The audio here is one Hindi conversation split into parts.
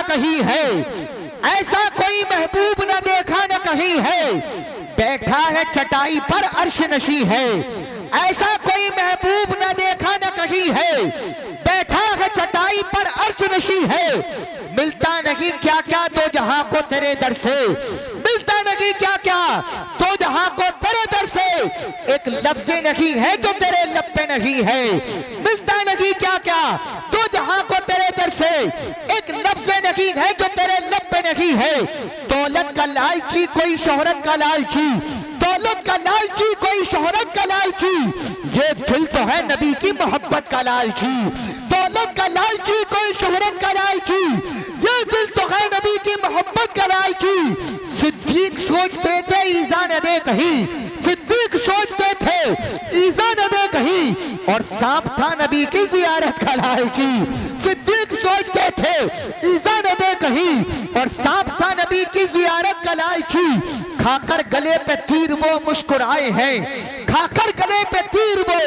कहीं है, ऐसा कोई महबूब न देखा न कहीं है, बैठा है चटाई पर अर्श नशी है। ऐसा कोई महबूब न देखा न कहीं है, बैठा है चटाई पर अर्श नशी है। मिलता नहीं क्या क्या दो जहां को तेरे दर से, मिलता नहीं क्या क्या दो जहां को तेरे दर से, एक लफ्ज़ नहीं है जो तेरे लब पे नहीं है। मिलता नहीं क्या क्या दो जहां को तेरे दर से, एक लफ्ज़ नहीं है जो तेरे लब पे नहीं है। दौलत का लालची कोई शोहरत का लालची, दौलत का लालची कोई शोहरत का लालची, ये दिल तो है नबी की मोहब्बत का लालची। दौलत का लालची कोई शोहरत का लालची, ये दिल तो है नबी की मोहब्बत का लालची। सिद्दीक सोचते थे ईज़ा न दे कहीं, सिद्दीक सोचते थे ईज़ा न दे कहीं, और सांप था नबी की जियारत का लालची। सिद्दीक सोचते थे ईज़ा न दे कहीं, और सांप था नबी की जियारत का लालची। खाकर गले पे तीर वो मुस्कुराए हैं, खाकर गले पे तीर वो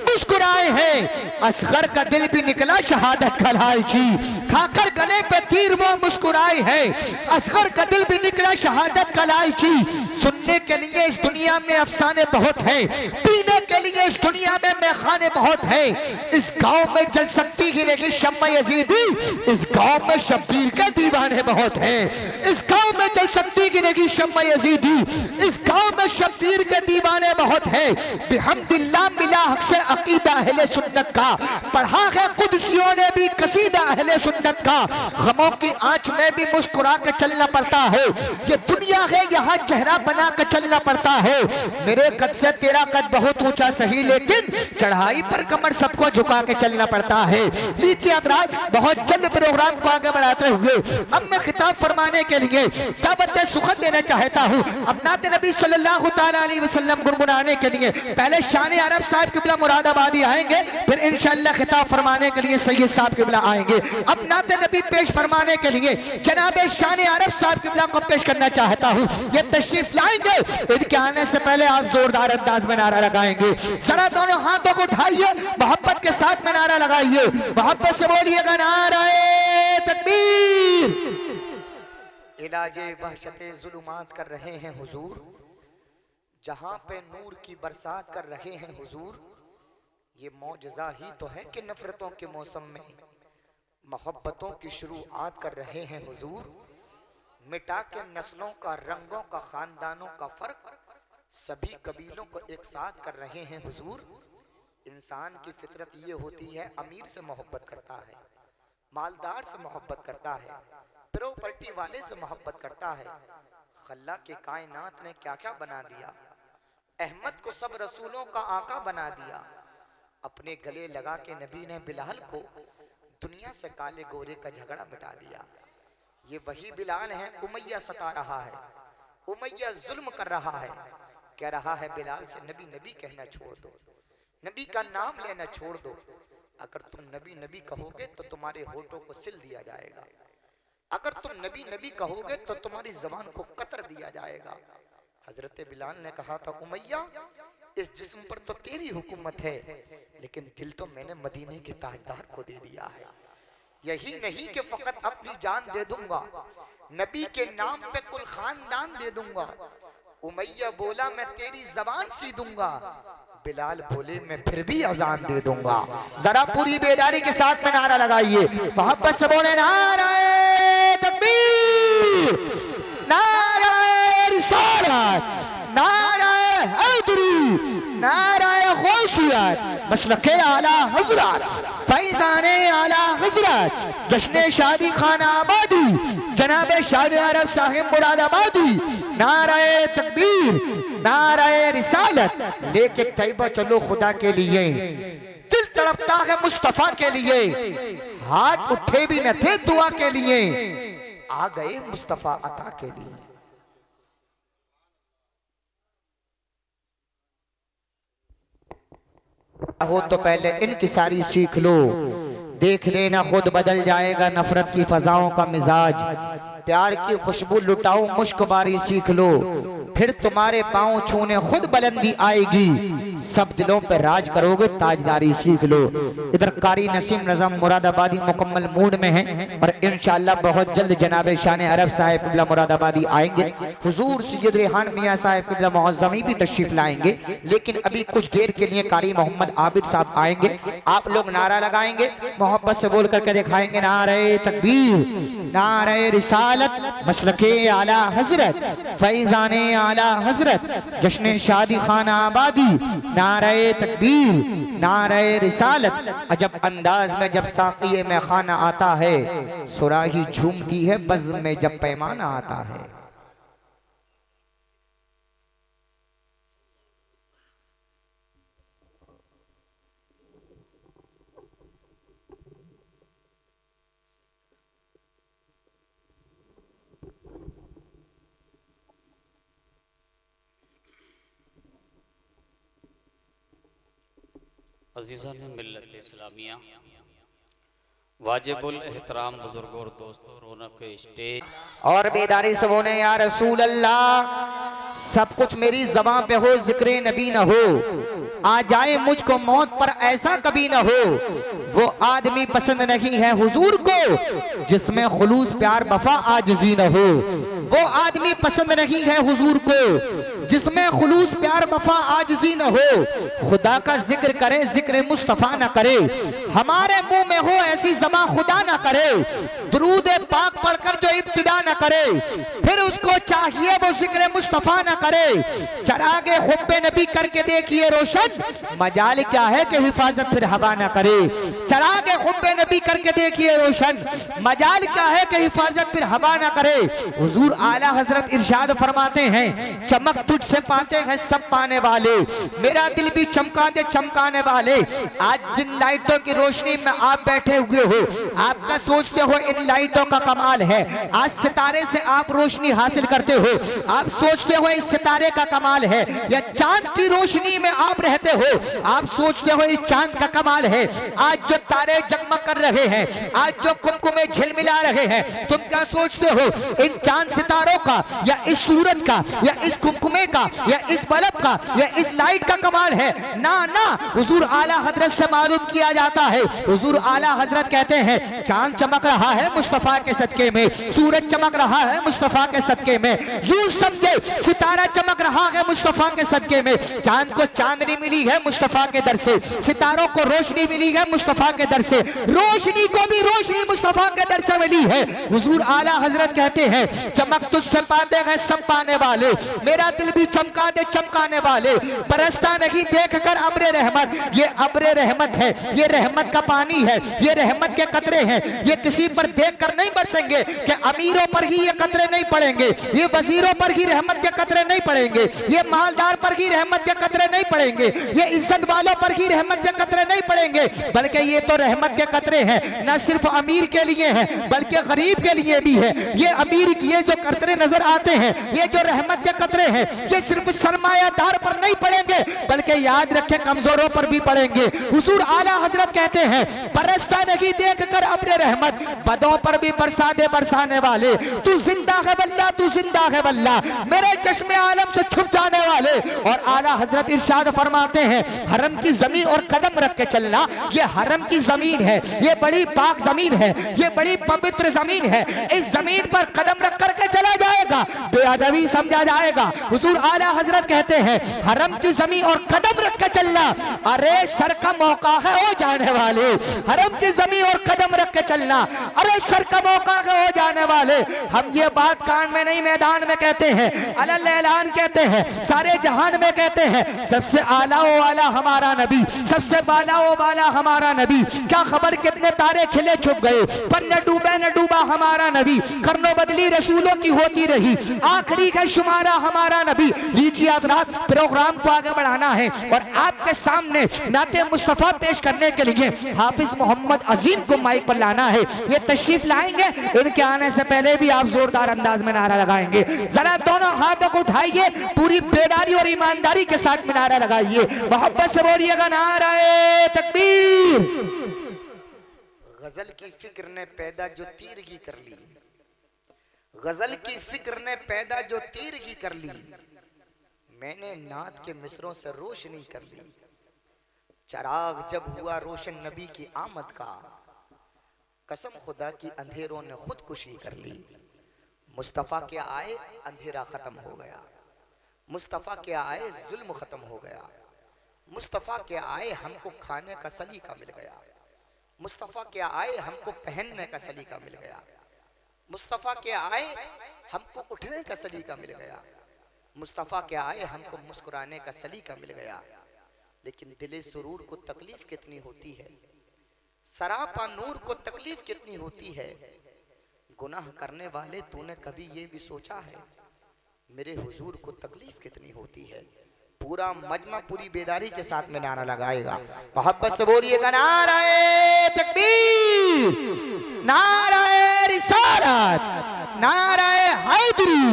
मुस्कुराए हैं। असगर का दिल भी निकला शहादत का लालची, खाकर गले पे तीर वो मुस्कुराए हैं। असगर का दिल भी निकला शहादत का लालची। सुनने के लिए इस दुनिया में अफसाने बहुत हैं, पीने के लिए इस दुनिया में मैखाने बहुत हैं। इस गांव में जल सकती ही लेकिन शम्मा यजीदी, इस गांव में शब्बीर के दीवाने बहुत हैं। इस गांव में जल सकती ही लेकिन शम्मा यजीदी, इस गांव में शब्बीर के दीवाने बहुत हैं। बिहम्दिल्लाह मिला हक से अकीदा अहले सुन्नत का, पढ़ा है कुदसियों ने भी कसीदा अहले सुन्नत का। गमों की आंच में भी मुस्कुरा के चलना पड़ता है, ये दुनिया है यहाँ चेहरा बना के चलना पड़ता है। मेरे कद से तेरा कद बहुत ऊंचा सही, लेकिन चढ़ाई पर कमर सबको झुका के चलना पड़ता है। लीजिए हज़रात, बहुत जल्द प्रोग्राम को आगे बढ़ाते हुए अब मैं खिताब फरमाने के लिए दावत सुखद देना चाहता हूँ। अब नाते नबी सल्लल्लाहु ताला अलैहि वसल्लम गुनगुनाने के लिए पहले शान अरब साहब किबला मुरादाबादी आएंगे, फिर इंशाअल्लाह खिताब फरमाने के लिए सैयद साहब किबला आएंगे। अब नाते नबी पेश फरमाने के लिए जनाबे शान अरब साहब किबला को पेश करना चाहता हूँ। ये तशरीफ लाएंगे, इनके आने से पहले आप जोरदार अंदाज में नारा लगाएंगे। जरा दोनों हाथों को उठाइए, मोहब्बत के साथ में नारा लगाइए, मोहब्बत से बोलिएगा नारे तकबीर। इलाजे वहशते जुल्मात कर रहे हैं हुजूर, जहां पे नूर की बरसात कर रहे हैं हुजूर। ये मौजज़ा ही तो है कि नफरतों के मौसम में मोहब्बतों की शुरुआत कर रहे हैं हुजूर। मिटा के नस्लों का, रंगों का, खानदानों का फर्क सभी कबीलों को एक साथ कर रहे हैं हुजूर। इंसान की फितरत ये होती है, अमीर से मोहब्बत करता है, मालदार से मोहब्बत करता है, प्रॉपर्टी वाले से मोहब्बत करता है। खल्ला के कायनात ने क्या क्या बना दिया, अहमद को सब रसूलों का आका बना दिया। अपने गले लगा के नबी ने बिलाल को दुनिया से काले गोरे का झगड़ा मिटा दिया। ये वही बिलाल है, उमैया सता रहा है, उमैया जुल्म कर रहा है, कह रहा है बिलाल से नबी नबी कहना छोड़ दो, नबी का नाम लेना छोड़ दो। अगर तुम नबी नबी कहोगे तो तुम्हारे होठों को सिल दिया जाएगा, अगर तुम नबी नबी कहोगे तो तुम्हारी जबान को कतर दिया जाएगा। हजरत बिलाल ने कहा था उमैया, इस जिस्म पर तो तेरी हुकूमत है, लेकिन दिल तो मैंने मदीने के ताजदार को दे दिया है। यही नहीं कि फकत अपनी जान दे दूंगा, नबी के नाम पे कुल खानदान दे दूंगा। उमैया बोला मैं तेरी जबान सी दूंगा, बिलाल बोले मैं फिर भी अजान दे दूंगा। जरा पूरी बेदारी के साथ में नारा लगाइए, मोहब्बत से बोले नारे तकबीर, नारे रिसालत, नारे हैदरी, नारे गौसियत, मसलके आला हज़रत, फैज़ाने आला हज़रत, जश्न शादी खाना आबादी, जनाबे शाद अरब साहिब मुरादाबादी। नारे तकबीर, नारे रिसालत, लेके तैयबा चलो खुदा के लिए। दिल तड़पता है मुस्तफा के लिए, हाथ उठे भी न थे दुआ के लिए, आ गए मुस्तफा अता के लिए। हो तो पहले इनकी सारी सीख लो, देख लेना खुद बदल जाएगा नफरत की फजाओं का मिजाज। प्यार की खुशबू लुटाओ, मुश्क बारी सीख लो, फिर तुम्हारे पाँव छूने खुद बुलंदी आएगी। सब दिलों पे राज करोगे, ताजदारी सीख लो। इधर कारी नसीम नज़म मुरादाबादी मुकम्मल मूड में है और इंशाअल्लाह बहुत जल्द जनाब शान अरब साहिब क़िबला मुरादाबादी आएंगे। हुजूर सैयद रेहान मियाँ साहिब क़िबला मुअज़्ज़मी भी तशरीफ लाएंगे, लेकिन अभी कुछ देर के लिए कारी मोहम्मद आबिद साहब आएंगे। आप लोग नारा लगाएंगे, मोहब्बत से बोल करके दिखाएंगे, नारे तकबीर, नारे रिसालत, मसलके आला हजरत, फैजाने आला हजरत, जश्न शादी खाना आबादी, नारे तकबीर, नारे रिसालत। अजब अंदाज में जब साक़िए में खाना आता है, सुराही झूमती है बज़्म में जब पैमाना आता है। अज़ीज़ान मिल्लत इस्लामिया, वाजिबुल एहतराम बुजुर्गों और दोस्तों, रौनक स्टेज और बेदारी से बोले, या रसूल अल्लाह, सब कुछ मेरी ज़बां पे हो, जिक्र नबी न हो, आ जाए मुझको मौत पर ऐसा कभी न हो। वो आदमी पसंद नहीं है हुजूर को जिसमें खुलूस प्यार वफा आजिज़ी न हो। वो आदमी पसंद नहीं है हुजूर को जिसमें खुलूस प्यार वफा आजिज़ी न हो। खुदा का जिक्र करे, जिक्र मुस्तफ़ा न करे, हमारे मुंह में हो ऐसी ज़बां खुदा न करे। दुरूद पाक पढ़कर जो इब्तिदा न करे, फिर उसको चाहिए वो जिक्र मुस्तफ़ा न करे। चरागे हुब्बे नबी करके देखिए रोशन, मजाल क्या है कि हिफाजत फिर हवा न करे। चरागे हुब्बे नबी करके देखिए रोशन, मजाल क्या है कि हिफाजत फिर हवा न करे। हुजूर आला हजरत इरशाद फरमाते हैं, चमक तुझसे पाते हैं सब पाने वाले, मेरा दिल भी चमका दे चमकाने वाले। आज जिन लाइटों की रोशनी में आप बैठे हुए हो, आपका सोचते हो इन लाइटों का कमाल है। आज सितारे से आप रोशनी हासिल करते हो, आप सोचते हो इस सितारे का कमाल है। या चांद की रोशनी में आप रहते हो, आप सोचते हो इस चांद का कमाल है। आज जो तारे जगमग कर रहे हैं, आज जो कुमकुमे झिलमिला रहे हैं, तुम क्या सोचते हो इन चांद सितारों का, या इस सूरज का, या इस कुमकुमे का, या इस बल्ब का, या इस लाइट का कमाल है? ना ना, हुजूर आला हजरत से मालूम किया जाता है। हुजूर आला हजरत कहते हैं, चांद चमक रहा है मुस्तफा के सदके में, सूरज चमक रहा है मुस्तफा के सदके में। यूं समझे सितारा चमक रहा है मुस्तफा के सदके में। चांद को चांदनी मिली है मुस्तफा के दर से, सितारों को रोशनी मिली है मुस्तफा के दर से, रोशनी को भी रोशनी मुस्तफा के दर से मिली है। हुजूर आला हजरत कहते हैं, चमक तुझसे पाते हैं सब पाने वाले, मेरा दिल भी चमका दे चमकाने वाले। बरसता नहीं देख कर अब्रे रहमत, ये अब्रे रहमत है, ये रहमत का पानी है, ये रहमत के कतरे हैं। ये किसी पर देख कर नहीं बरसेंगे कि अमीरों पर ही ये कतरे नहीं पड़ेंगे, ये वजीरों पर ही रहमत के कतरे नहीं पड़ेंगे, ये मालदार पर ही रहमत के कतरे नहीं पड़ेंगे, ये इज्जत वालों पर ही रहमत के कतरे नहीं पड़ेंगे, बल्कि ये तो रहमत के कतरे हैं न सिर्फ अमीर के लिए हैं बल्कि गरीब के लिए भी है। ये अमीर ये जो कतरे नजर आते हैं, ये जो रहमत के कतरे हैं, ये सिर्फ सरमायादार पर नहीं पड़ेंगे बल्कि याद रखें कमजोरों पर भी पड़ेंगे। हुजूर आला हजरत कहते हैं, बरसता नहीं देख कर अपने रहमत, बदों पर भी बरसा दे बरसाने वाले। तू जिंदा है वल्लाह, तू जिंदा है वल्लाह, मेरे चश्मे आलम से छुप जाने वाले। और आला हजरत इरशाद फरमाते हैं, हरम की जमीन और कदम रख के चलना, ये हरम की जमीन है, ये बड़ी पाक जमीन है, ये बड़ी पवित्र जमीन है। इस जमीन पर कदम रख करके चला जाएगा, बेअदबी समझा जाएगा। हुजूर आला हजरत कहते हैं, हरम की जमीन और कदम रख के चलना, अरे सर का मौका है हो जाने वाले। हरम की जमीन और कदम रख के चलना, अरे सर का मौका है हो जाने वाले। हम ये बात कान में नहीं मैदान में कहते हैं, अलल ऐलान कहते हैं, सारे जहान में कहते हैं, सबसे आला ओ आला हमारा नबी, सबसे बाला ओ बाला हमारा नबी। क्या खबर कितने तारे खिले छुप गए, पर न डूबे न डूबा हमारा नबी। करनो बदली रसूलों की होती रही, आखिरी का शुमारा हमारा नबी। लीजिए हज़रात, प्रोग्राम को आगे बढ़ाना है और आपके सामने नाते मुस्तफा पेश करने के लिए हाफिज मोहम्मद अजीम को माइक पर लाना है। ये तशरीफ लाएंगे, इनके आने से पहले भी आप जोरदार अंदाज में नारा लगाएंगे। जरा दोनों हाथों को उठाइए, पूरी बेदारी और ईमानदारी के साथ में नारा लगाइए, मोहब्बत से बोलिएगा, नारे तकबीर। गजल की फिक्र ने पैदा जो तीरगी कर ली, गजल की फिक्र ने पैदा जो तीरगी कर ली, मैंने नात के मिसरों से रोशनी कर ली। चराग जब हुआ रोशन नबी की आमद का, कसम खुदा की अंधेरों ने खुदकुशी कर ली। मुस्तफ़ा के आए अंधेरा खत्म हो गया, मुस्तफ़ा के आए जुल्म खत्म हो गया, मुस्तफ़ा के आए हमको खाने का सलीका मिल गया, मुस्तफ़ा के आए हमको पहनने का सलीका मिल गया, मुस्तफ़ा के आए हमको उठने का सलीका मिल गया, मुस्तफ़ा के आए हमको मुस्कुराने का सलीका मिल गया। लेकिन दिले सुरूर को तकलीफ कितनी होती है, सरापा नूर को तकलीफ कितनी होती है। गुनाह करने वाले तूने कभी ये भी सोचा है मेरे हुजूर को तकलीफ कितनी होती है। पूरा मजमा पूरी बेदारी के साथ में नारा लगाएगा, मोहब्बत से बोलिएगा नाराए तकबीर, नाराए रिसालत, नाराए हैदरी,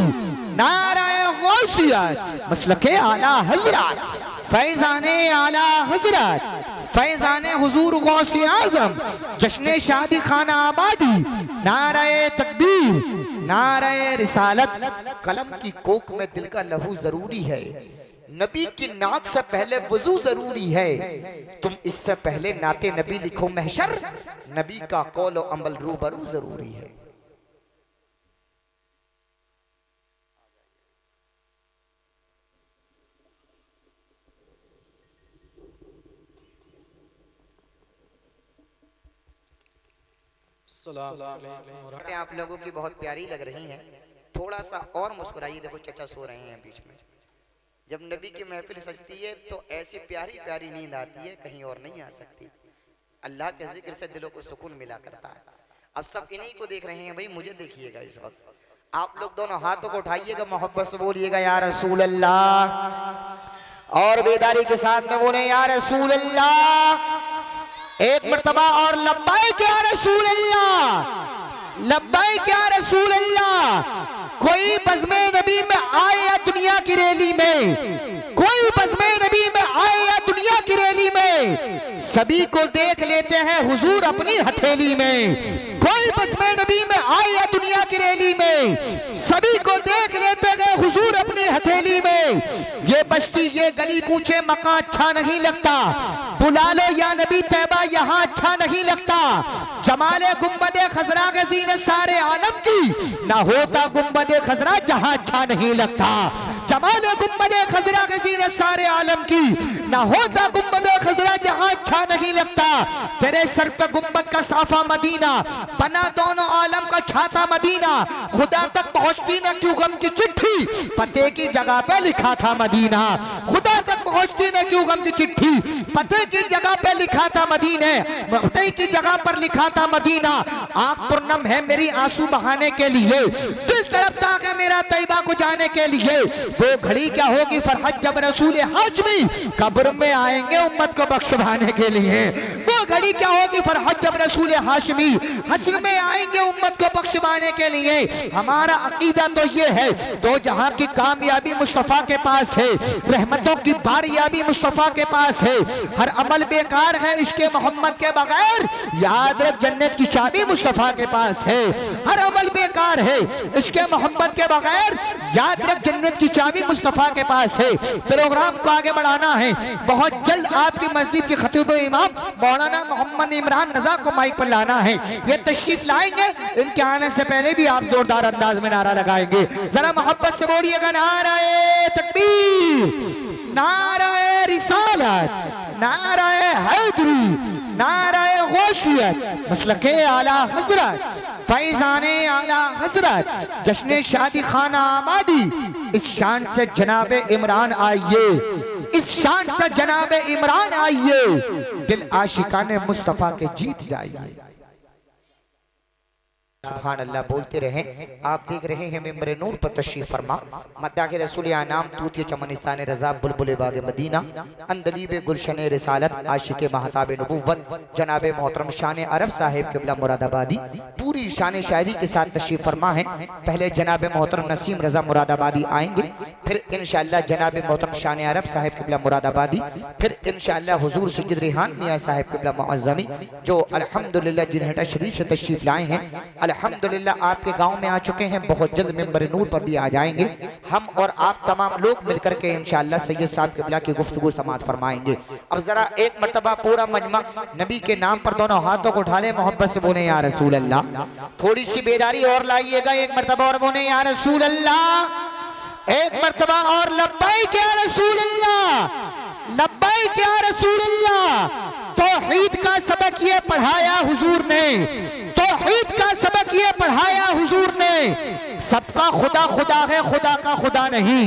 नाराए गौसियत, मसलके आला हजरत, फैजाने आला हजरत, फैजाने हुजूर गौसे आजम, जश्ने शादी खाना आबादी, नाराए तकबीर, नाराए रिसालत। कलम की कोक में दिल का लहू जरूरी है, नबी की नात से पहले वजू जरूरी है। तुम इससे पहले नाते नबी लिखो महशर, नबी का कौल और अमल रूबरू जरूरी है। आप लोगों की बहुत प्यारी लग रही हैं, थोड़ा सा और मुस्कुराइए। देखो चचा सो रहे हैं बीच में। जब नबी की महफिल सजती है तो ऐसी प्यारी प्यारी नींद आती है, कहीं और नहीं आ सकती। अल्लाह के जिक्र से दिलों को सुकून मिला करता है। अब सब इन्हीं को देख रहे हैं भाई, मुझे देखिएगा इस वक्त। आप लोग दोनों हाथों को उठाइएगा, मोहब्बत से बोलिएगा या रसूल अल्लाह, और बेदारी के साथ में बोले या रसूल अल्लाह। एक मर्तबा और लब्बैक या रसूल अल्लाह, लब्बैक या रसूल अल्लाह। कोई बज़्मे नबी में आए या दुनिया की रैली में, कोई बज़्मे नबी में आए या दुनिया की रैली में, सभी को देख लेते हैं हुजूर अपनी हथेली में। कोई बज़्मे नबी में आए या दुनिया की रैली में, सभी को देख लेते हैं हुजूर अपनी हथेली में। ये बस्ती ये गली कूचे मकान अच्छा नहीं लगता, बुला लो या नबी तैबा यहाँ अच्छा नहीं लगता। जमाले गुम्बदे खजरा के ज़ीनत सारे आलम की, ना होता गुम्बदे खजरा जहाँ अच्छा नहीं लगता। जमाले गुम्बदे खजरा के ज़ीनत सारे आलम की, ना होता गुम्बदे खजरा जहाँ अच्छा नहीं लगता। तेरे सर पे गुम्बद का साफा मदीना, बना दोनों आलम का छाता मदीना। खुदा तक पहुँचती न क्यों गम की चिट्ठी, पते की जगह पे लिखा था मदीना। खुदा तक पहुँचती न क्यों गम की चिट्ठी, पते की जगह पे लिखा था मदीने, पते की जगह पर लिखा था मदीना। आँख पुरनम है मेरी आंसू बहाने के लिए, दिल तड़पता है मेरा तैयबा को जाने के लिए। वो घड़ी क्या होगी फरहत जब रसूल हाशमी कब्र में आएंगे उम्मत को बख्शवाने के लिए। वो घड़ी क्या होगी फरहत जब रसूल हाशमी हश्र में आएंगे उम्मत को बख्शवाने के लिए। हमारा अकीदा तो ये है, दो जहां की कामयाबी मुस्तफा के पास है, रहमतों की बारियाबी मुस्तफा के पास है। हर अमल बेकार है इश्क़े मोहम्मद के बगैर, याद रख जन्नत की चाबी मुस्तफा के पास है। हर अमल बेकार है इश्क़े मोहम्मद के बगैर, याद रख जन्नत की चाबी मुस्तफा के पास है। प्रोग्राम को आगे बढ़ाना है, बहुत जल्द आपकी मस्जिद के खतीब इमाम मौलाना मोहम्मद इमरान रजा को माइक पर लाना है। ये तशरीफ लाएंगे, इनके आने से पहले भी आप जोरदार अंदाज में नारा लगाएंगे। जरा मोहब्बत से बोलिएगा नाराए तकबीर, नाराए रिसालत, नाराए हैदरी, नाराए गौसियत, मसलके आला हजरत, फैजाने आला हजरत, जश्ने शादी खाना आबादी। इस शान से जनाबे इमरान आइए, इस शान से जनाबे इमरान आइए, दिल आशिकाने मुस्तफा के जीत जाइए। सुभान अल्लाह बोलते रहें। आप देख रहे हैं मेंबर नूर पर तशरीफ फरमा, मद्दा के रसूल आनाम तूतिय चमनिस्तान रजा बुलबुल बाग मदीना, अंदलीब गुलशन रिसालत, आशिक महताब नबुव्वत, जनाब मोहतरम शान अरब साहिब क़िबला मुरादाबादी पूरी शान शायरी के साथ तशरीफ फरमा है। पहले जनाब मोहतरम नसीम रजा मुरादाबादी आएंगे, फिर इंशाअल्लाह जनाब मोहतरम शान अरब साहिब क़िबला मुरादाबादी, फिर इंशाअल्लाह हुजूर सैयद रिहान मियां साहिब क़िबला मुअज़्ज़मी जो अल्हम्दुलिल्लाह जिन्हें शरीफ से तशरीफ लाए हैं। अल्हम्दुलिल्लाह आपके गांव में आ चुके हैं, बहुत जल्द मिंबर नूर पर भी आ जाएंगे। हम और आप तमाम लोग मिलकर के इंशाअल्लाह सैयद साहब क़िबला की गुफ्तगू समाअत फरमाएंगे। अब जरा एक मर्तबा पूरा मजमा नबी के नाम पर दोनों हाथों को उठा ले, मोहब्बत से बोले या रसूल अल्लाह। थोड़ी सी बेदारी और लाइएगा, एक मर्तबा और बोले या रसूल अल्लाह, एक मर्तबा और लब्बैक या रसूल अल्लाह, लब्बैक या रसूल अल्लाह। तौहीद का सबक ये पढ़ाया हुजूर ने, तौहीद का सबक ये पढ़ाया हुजूर ने। सबका खुदा खुदा है, खुदा का खुदा नहीं।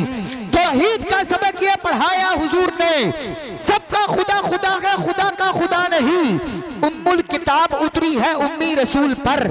तौहीद का सबक ये पढ़ाया हुजूर ने, सबका खुदा खुदा है, खुदा का खुदा नहीं। उम्मुल किताब उतरी है उम्मी रसूल पर,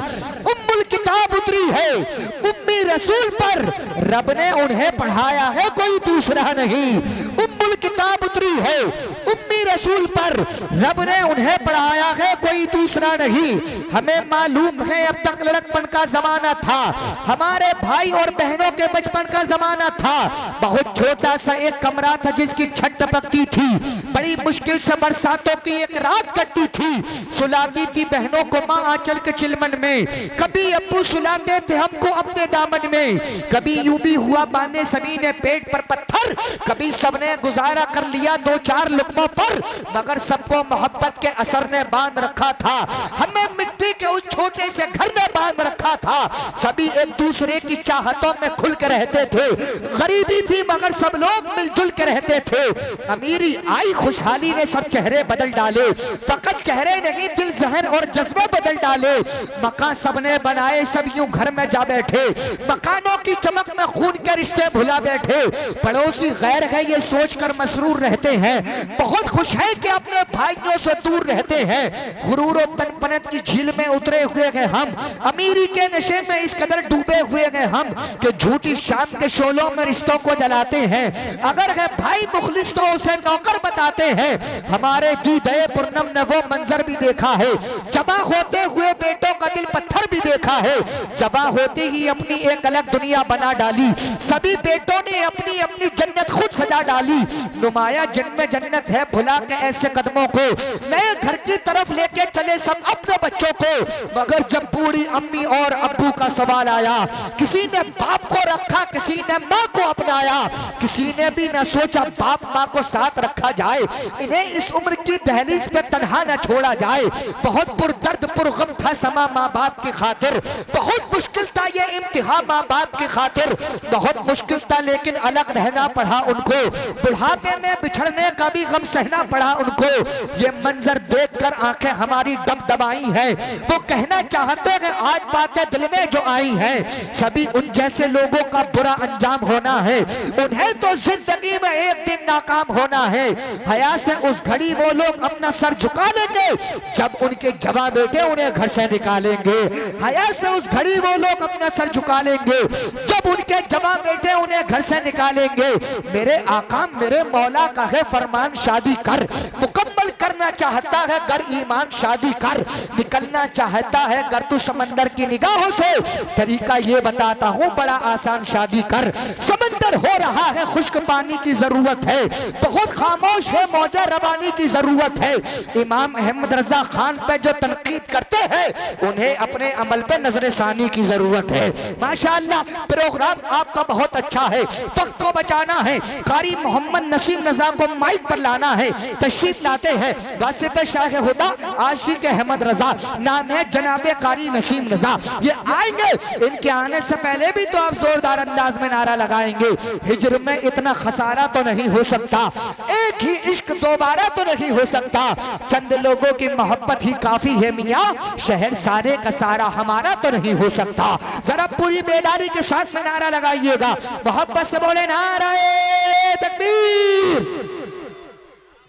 उम्मुल किताब उतरी है उम्मी रसूल पर, रब ने उन्हें पढ़ाया है कोई दूसरा नहीं। उम्मुल किताब उतरी है उम्मी रसूल पर, रब ने उन्हें पढ़ाया है कोई दूसरा नहीं। हमें मालूम है अब तक लड़कपन का जमाना था, हमारे भाई और बहनों के बचपन का जमाना था। बहुत छोटा सा एक कमरा था जिसकी छत टपकती थी, बड़ी मुश्किल से बरसातों की एक रात कटती थी। सुलाती थी बहनों को माँ आंचल के चिलमन में, कभी अब्बू सुलाते थे हमको अपने दामन में। कभी यूं भी हुआ बांधे सभी ने पेट पर पत्थर, कभी सबने गुजारा कर लिया दो चार लुकमों पर, मगर सबको मोहब्बत के असर ने बांध रखा था। हमें मिट्टी के उस छोटे से घर में बांध रखा था। सभी एक दूसरे की चाहतों में खुल के रहते थे। गरीबी थी मगर सब लोग मिलजुल के रहते थे। अमीरी आई खुशहाली ने सब चेहरे बदल डाले, फकत चेहरे नहीं दिल जहन और जज्बे बदल डाले। मकान सबने बनाए सब यूं घर में जा बैठे, मकानों की चमक में खून के रिश्ते भुला बैठे। पड़ोसी गैर है ये सोचकर मसरूर रहते हैं, बहुत खुश है कि अपने भाइयों से दूर रहते हैं। गुरूर और तनपनत की झील में उतरे हुए हैं हम, अमीरी के नशे में इस कदर डूबे हुए हैं हम कि झूठी शाम के शोलों में रिश्तों को जलाते हैं। अगर है भाई मुखलिस तो उसे नौकर बताते हैं। हमारे दीदे पुरनम ने वो मंजर भी देखा है, जबा होते हुए बेटों का दिल पत्थर भी देखा है। जबा होते ही अपनी एक अलग दुनिया बना डाली, सभी बेटों ने अपनी अपनी जन्नत खुद सजा डाली। नुमाया जिनमें जन्नत है भुला के ऐसे कदमों को, नए घर की तरफ लेके चले सब अपने बच्चों को। मगर जब बूढ़ी अम्मी और अब्बू का सवाल आया, किसी ने बाप को रखा किसी ने माँ को अपनाया, किसी ने भी न सोचा बाप माँ को साथ रखा जाए, इन्हें इस उम्र की दहलीज पे तन्हा न छोड़ा जाए। बहुत पुरदर्द पुरगम था समा माँ बाप की खातिर, बहुत मुश्किल था ये इम्तिहान माँ बाप की खातिर, बहुत मुश्किल था लेकिन अलग रहना पड़ा उनको। बुढ़ापे में बिछड़ने का भी गम सहना पड़ा उनको। ये मंजर देखकर आंखें हमारी दबदबाई है, वो कहना चाहते हैं आज बातें दिल में जो आई हैं। सभी उन जैसे लोगों का बुरा अंजाम होना है, उन्हें तो जिंदगी में एक दिन नाकाम होना है। हया से उस घड़ी वो लोग अपना सर झुका लेंगे जब उनके जवान बेटे उन्हें घर से निकालेंगे। हया से उस घड़ी वो लोग अपना सर झुका लेंगे जब उनके जवान बेटे उन्हें घर से निकालेंगे। मेरे आका मेरे मौला का है फरमान, शादी कर, मुकम्मल करना चाहता है घर ईमान शादी कर, निकलना चाहता है घर तू समंदर की निगाहों से, तरीका ये बताता हूँ बड़ा आसान शादी कर। समंदर हो रहा है खुश्क पानी की जरूरत है, बहुत खामोश है मौजे रवानी की जरूरत है। इमाम अहमद रजा खान पे जो तनकीद करते हैं उन्हें अपने अमल पे नजर सानी की जरूरत है। माशाअल्लाह प्रोग्राम आपका बहुत अच्छा है, वक्त को बचाना है। कारी मोहम्मद नसीम रजा को माइक पर लाना है, तशरीफ लाते हैं वासित शाह हुदा आशिक अहमद रजा, नाम है जनाबे कारी नसीम रजा। ये आएंगे, इनके आने से पहले भी तो आप जोरदार अंदाज में नारा लगाएंगे, हिज्र में इतना खसारा तो नहीं हो सकता, एक ही इश्क दोबारा तो नहीं हो सकता, चंद लोगों की मोहब्बत ही काफी है मियाँ, शहर सारे का सारा हमारा तो नहीं हो सकता। जरा पूरी बेदारी के साथ में नारा लगाइएगा, मोहब्बत से बोले नाराए तकबीर।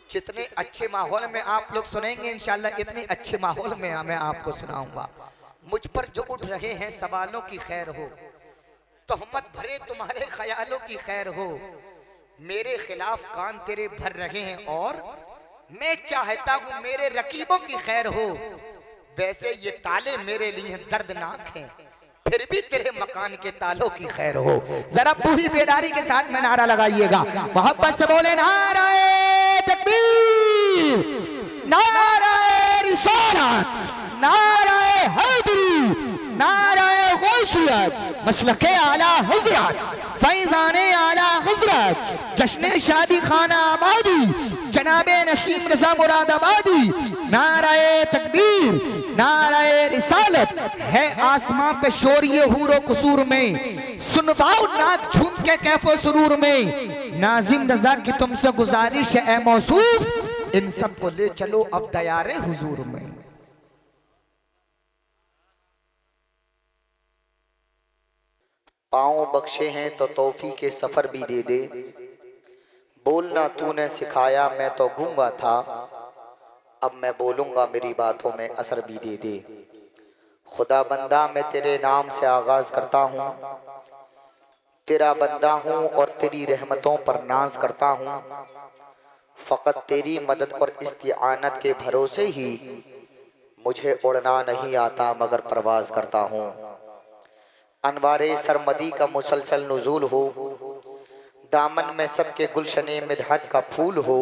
जितने अच्छे माहौल में आप लोग सुनेंगे इंशाल्लाह इतने अच्छे माहौल में मैं आपको सुनाऊंगा। मुझ पर जो उठ रहे हैं सवालों की खैर हो, तोहमत भरे तुम्हारे ख्यालों की खैर हो, मेरे खिलाफ कान तेरे भर रहे हैं और मैं चाहता हूँ मेरे रकीबों की खैर हो। वैसे ये ताले मेरे लिए दर्दनाक हैं, फिर भी तेरे मकान के तालों की खैर हो। जरा पूरी बेदारी के साथ में नारा लगाइएगा, मोहब्बत से बोले नाराए तकबीर, नाराए रिसालत, नाराए हैदरी, नारा हजरत मसलके आला हजरत फैजाने आला हजरत जश्न शादी खाना आबादी जनाबे नसीम रजा मुरादाबादी नाराए तकबीर नाराए रिसालत है आसमां पे शोर ये हूरो कसूर में सुनवाओ नात झूम के कैफो सुरूर में नाजिम रजा की तुमसे गुजारिश है मौसूफ इन सब को ले चलो अब दयारे हुजूर में। पाँव बख्शे हैं तो तौफी के सफर भी दे दे, बोलना तूने सिखाया मैं तो गूंगा था, अब मैं बोलूंगा मेरी बातों में असर भी दे दे। खुदा बंदा मैं तेरे नाम से आगाज करता हूँ, तेरा बंदा हूँ और तेरी रहमतों पर नाज करता हूँ। फ़कत तेरी मदद और इस्तिआनत के भरोसे ही मुझे उड़ना नहीं आता मगर परवाज करता हूँ। अनवारे सरमदी का मुसलसल नुज़ूल हो, दामन में सबके गुलशने मिदहत का फूल हो।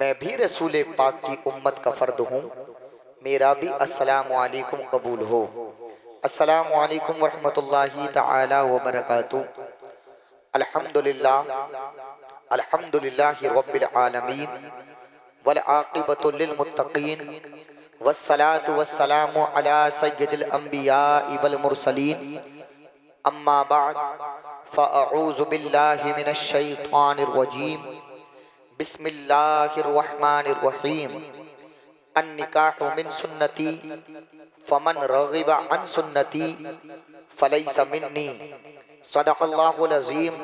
मैं भी रसूल पाक की उम्मत का फ़र्द हूँ, मेरा भी अस्सलामु अलैकुम कबूल हो। अस्सलामु अलैकुम वरहमतुल्लाहि तआला व बरकातुहू। अल्हम्दुलिल्लाह अल्हम्दुलिल्लाहि रब्बिल आलमीन वल आक़िबतु लिल मुत्तक़ीन वस्सलातु वस्सलामु अला सय्यिदिल अंबिया वल मुरसलीन। अम्मा बाद फ़अऊज़ु बिल्लाहि मिनश शैतानिर रजीम। बिस्मिल्लाहिर रहमानिर रहीम। अन्निकाहु मिन सुन्नती फमन रग़िबा अन सुन्नती फ़लैसा मिन्नी। सदक़ल्लाहुल अज़ीम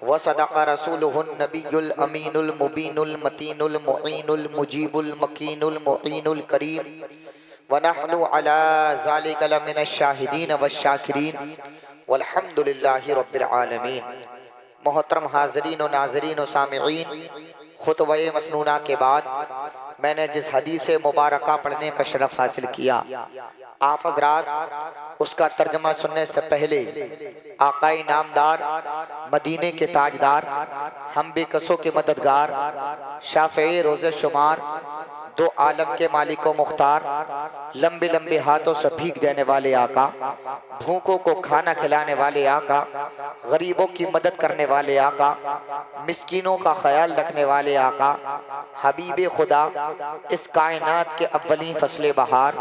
व सदक़ रसूलुहुन नबियुल अमीनुल मुबीनुल मतीनुल मुईनुल मुजीबुल मकीनुल मुईनुल करीम व नहनु अला ज़ालिका लमिनश शाहिदीन वश्शाकिरीन वल्हम्दुलिल्लाहि रब्बिल आलमीन। मोहतरम हाज़रीन व नाज़रीन व सामिईन, खुतबे मसनूना के बाद मैंने जिस हदीस मुबारका पढ़ने का शरफ हासिल किया, आप हज़रात उसका तर्जमा सुनने से पहले आकाई नामदार, मदीने के ताजदार, हम बेकसों के मददगार, शाफ़े रोज़े शुमार, दो आलम के मालिक व मुख्तार, लंबे लंबे हाथों से भीख देने वाले आका, भूखों को खाना खिलाने वाले आका, गरीबों की मदद करने वाले आका, मिस्कीनों का ख्याल रखने वाले आका, हबीब खुदा, इस कायनात के अव्वली फसले बहार,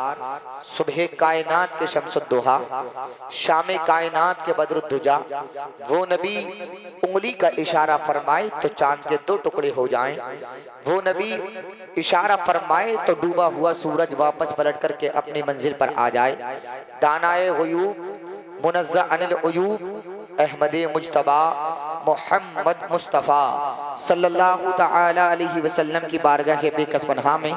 सुबह कायनात के शम्सुद्दुहा, शाम कायनात के बदरुद्दुजा, वो नबी उंगली का इशारा फरमाए तो चांद के दो टुकड़े हो जाएं, वो नबी इशारा फरमाए तो डूबा हुआ सूरज वापस पलट करके अपनी मंजिल पर आ जाए। दानाए गुयूब मुनज़्ज़ह अनिल उयूब अहमद मुज्तबा मोहम्मद मुस्तफ़ा सल्लल्लाहु तआला अलैहि वसल्लम की बारगाह के बेकस पनाह में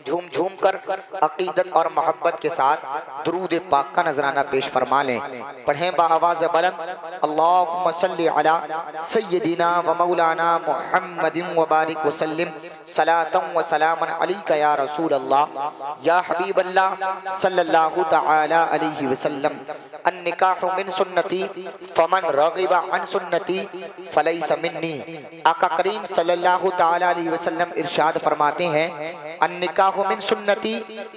झूम झूम कर अकीदत और मोहब्बत के साथ दुरूद पाक का नजराना पेश फरमा लें। पढ़ें बाआवाज़ बुलंद, अल्लाहुम्मा सल्लि अला सय्यदिना व मौलाना मुहम्मदिन व बारिक वसल्लिम सलातन व सलामन अलैका या रसूल अल्लाह या हबीब अल्लाह सल्लल्लाहु तआला अलैहि वसल्लम। अन्निकाहु मिन सुन्नती फमन रग़िबा अन सुन्नती फलैसा मिन्नी। आका करीम सल्लल्लाहु तआला अलैहि वसल्लम इरशाद फरमाते हैं, अन्निकाहु मिन सुन्नती,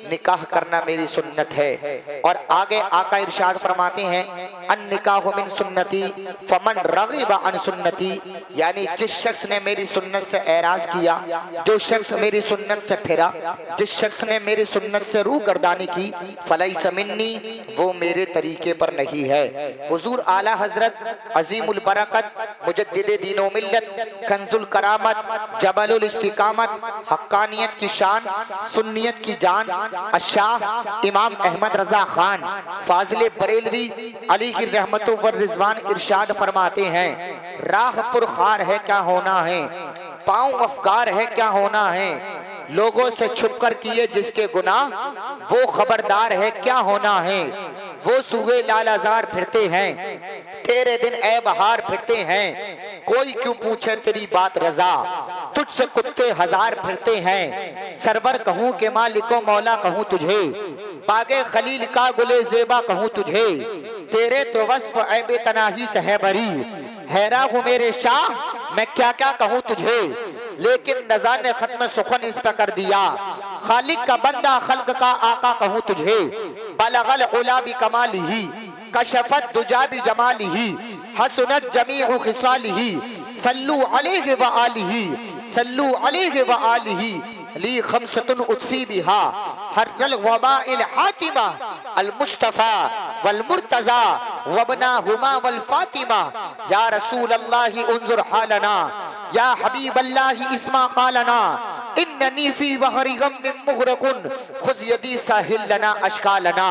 निकाह करना मेरी सुन्नत है। और आगे आका इरशाद फरमाते हैं, अन्निकाहु मिन सुन्नती फमन रग़िबा अन सुन्नती, यानी जिस शख्स ने मेरी सुन्नत से एराज किया, जो शख्स मेरी सुन्नत से फिरा, जिस शख्स ने मेरी सुन्नत से रूह गर्दानी की, फलैसा मिन्नी, वो मेरे तरीके पर नहीं है। हुजूर आला हजरत अजीमुल बरकत मुजद्दिद दीन व मिल्लत, कंजुल करामत, जबलुल इस्तिकामत, हक्कानियत की शान, सुन्नियत की जान, अशाह इमाम अहमद रजा खान फाजिल बरेलवी अली की रहमतों व रिजवान इरशाद फरमाते हैं, राह पुरखार है क्या होना है, पाँव अफगार है क्या होना है, लोगों से छुप कर किए जिसके गुनाह, वो खबरदार है क्या होना है। वो सुगे लालाजार फिरते हैं, तेरे दिन ए बहार फिरते हैं, कोई क्यों पूछे तेरी बात रजा, तुझसे कुत्ते हजार फिरते हैं। सरवर कहूँ के मालिको मौला कहूँ तुझे, बागे खलील का गुले जेबा कहूँ तुझे, तेरे तो वस्फ ऐबे तनाही से है बरी, हैरा हूँ मेरे शाह मैं क्या क्या कहूँ तुझे। लेकिन नज़ा ने खत्म सुखन इस पर कर दिया, खालिक का बंदा खल्क का आका कहूँ तुझे, बलगल उला भी कमाल ही कशफत दुजा बिजमालिही हसनत जमीउ खिसालिही सल्लू अलैहि व आलिही सल्लू अलैहि व आलिही ली खमसतुन उतफी बिहा हर्रल वबाइल हातिमा अल मुस्तफा वल मुर्तजा वबना हुमा वल फातिमा या रसूल अल्लाह उन्जुर हालना या हबीब अल्लाह इस्मा कालना इन्ननी फी वहरी गम मुगरकुन खुद यदी साहिल लना अशकालना।